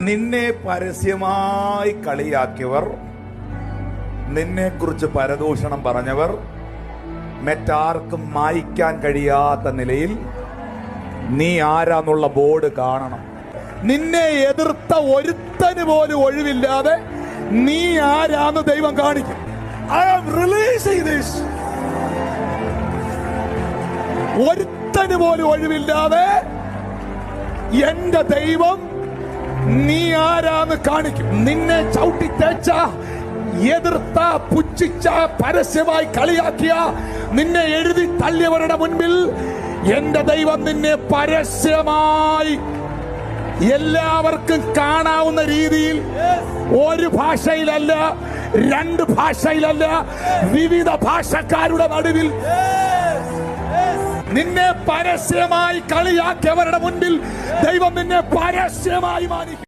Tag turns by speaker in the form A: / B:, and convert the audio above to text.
A: നിന്നെ പരസ്യമായി കളിയാക്കിയവർ, നിന്നെക്കുറിച്ച് പരദൂഷണം പറഞ്ഞവർ, മറ്റാർക്കും മായ്ക്കാൻ കഴിയാത്ത നിലയിൽ നീ ആരാന്നുള്ള ബോർഡ് കാണണം. നിന്നെ എതിർത്ത ഒരുത്തന് പോലും ഒഴിവില്ലാതെ നീ ആരാന്ന് ദൈവം കാണിക്കും. I am releasing this. ഒരുത്തന് പോലും ഒഴിവില്ലാതെ എന്റെ ദൈവം നീ ആരാന്ന് കാണിക്കും. നിന്നെ ചവിട്ടി തേച്ച, എതിർത്ത, പുച്ഛിച്ച, പരസ്യമായി കളിയാക്കിയ, നിന്നെ എഴുതി തള്ളിയവരുടെ മുൻപിൽ എന്റെ ദൈവം നിന്നെ പരസ്യമായി എല്ലാവർക്കും കാണാവുന്ന രീതിയിൽ, ഒരു ഭാഷയിലല്ല, രണ്ട് ഭാഷയിലല്ല, വിവിധ ഭാഷക്കാരുടെ നടുവിൽ നിന്നെ പരസ്യമായി കളിയാക്കിയവരുടെ മുൻപിൽ ദൈവം നിന്നെ പരസ്യമായി മാനിക്കും.